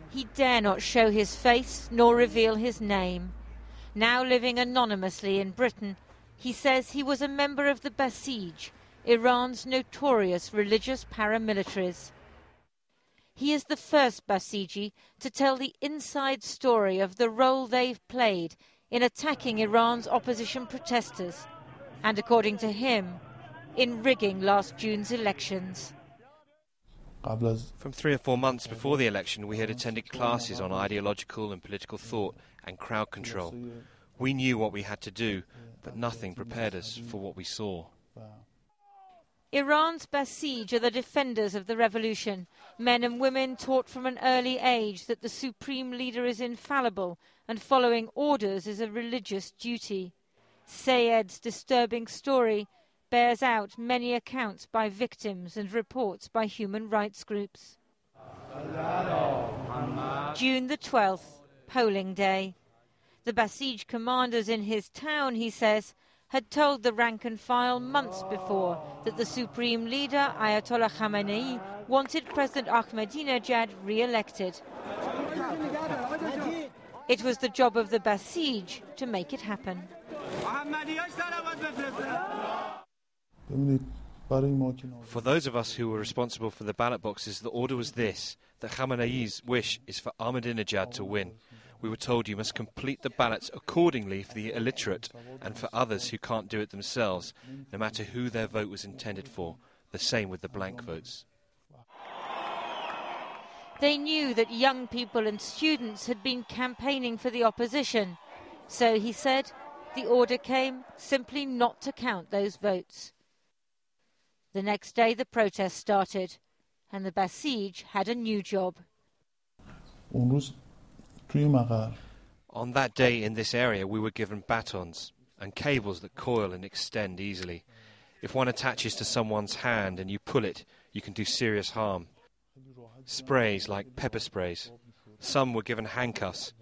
He dare not show his face nor reveal his name. Now living anonymously in Britain, he says he was a member of the Basij, Iran's notorious religious paramilitaries. He is the first Basiji to tell the inside story of the role they've played in attacking Iran's opposition protesters, and according to him, in rigging last June's elections. From 3 or 4 months before the election, we had attended classes on ideological and political thought and crowd control. We knew what we had to do, but nothing prepared us for what we saw. Iran's Basij are the defenders of the revolution, men and women taught from an early age that the supreme leader is infallible and following orders is a religious duty. Sayed's disturbing story bears out many accounts by victims and reports by human rights groups. June the 12th, polling day. The Basij commanders in his town, he says, had told the rank and file months before that the supreme leader, Ayatollah Khamenei, wanted President Ahmadinejad re-elected. It was the job of the Basij to make it happen. For those of us who were responsible for the ballot boxes, the order was this, that Khamenei's wish is for Ahmadinejad to win. We were told you must complete the ballots accordingly for the illiterate and for others who can't do it themselves, no matter who their vote was intended for. The same with the blank votes. They knew that young people and students had been campaigning for the opposition. So, he said, the order came simply not to count those votes. The next day the protest started, and the Basij had a new job. On that day in this area we were given batons and cables that coil and extend easily. If one attaches to someone's hand and you pull it, you can do serious harm. Sprays like pepper sprays. Some were given handcuffs.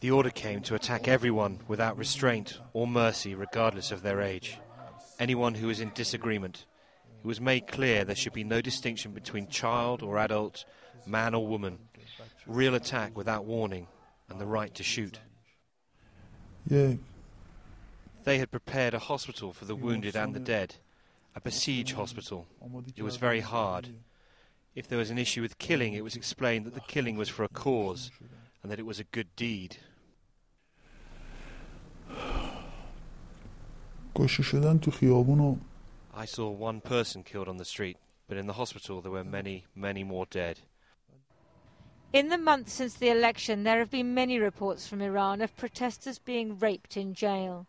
The order came to attack everyone without restraint or mercy, regardless of their age. Anyone who was in disagreement. It was made clear there should be no distinction between child or adult, man or woman. Real attack without warning and the right to shoot. They had prepared a hospital for the wounded and the dead, a Basij hospital. It was very hard. If there was an issue with killing, it was explained that the killing was for a cause and that it was a good deed. I saw one person killed on the street, but in the hospital there were many, many more dead. In the months since the election, there have been many reports from Iran of protesters being raped in jail.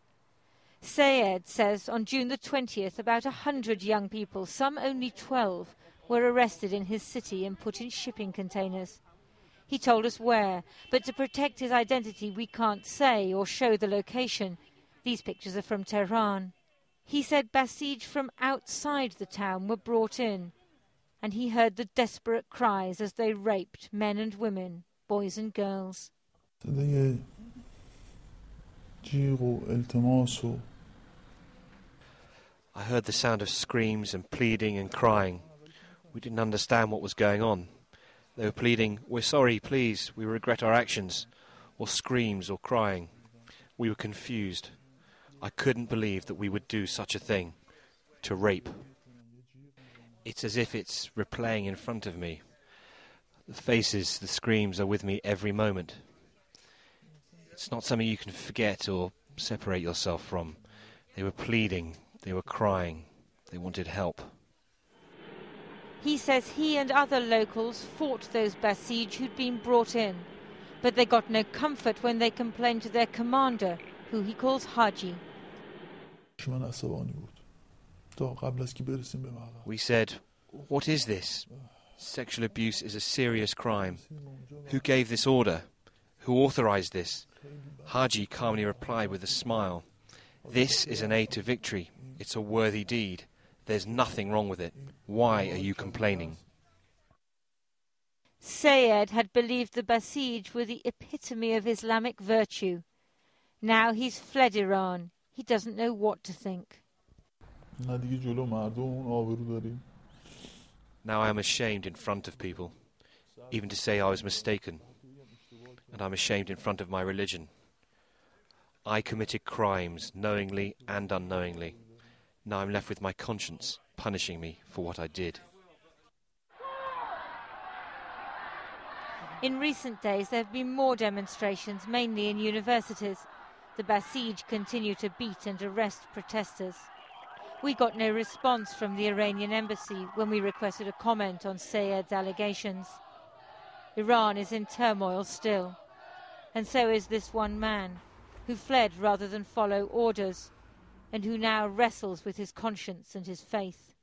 Sayed says on June the 20th, about 100 young people, some only 12, were arrested in his city and put in shipping containers. He told us where, but to protect his identity we can't say or show the location. These pictures are from Tehran. He said Basij from outside the town were brought in, and he heard the desperate cries as they raped men and women, boys and girls. I heard the sound of screams and pleading and crying. We didn't understand what was going on. They were pleading, "We're sorry, please, we regret our actions," or screams or crying. We were confused. I couldn't believe that we would do such a thing, to rape. It's as if it's replaying in front of me. The faces, the screams are with me every moment. It's not something you can forget or separate yourself from. They were pleading, they were crying, they wanted help. He says he and other locals fought those Basij who'd been brought in, but they got no comfort when they complained to their commander, who he calls Haji. We said, "What is this? Sexual abuse is a serious crime. Who gave this order? Who authorized this?" Haji calmly replied with a smile, "This is an aid to victory. It's a worthy deed. There's nothing wrong with it. Why are you complaining?" Sayed had believed the Basij were the epitome of Islamic virtue. Now he's fled Iran. He doesn't know what to think. Now I am ashamed in front of people, even to say I was mistaken, and I'm ashamed in front of my religion. I committed crimes, knowingly and unknowingly. Now I'm left with my conscience, punishing me for what I did. In recent days, there have been more demonstrations, mainly in universities. The Basij continue to beat and arrest protesters. We got no response from the Iranian embassy when we requested a comment on Sayed's allegations. Iran is in turmoil still, and so is this one man, who fled rather than follow orders, and who now wrestles with his conscience and his faith.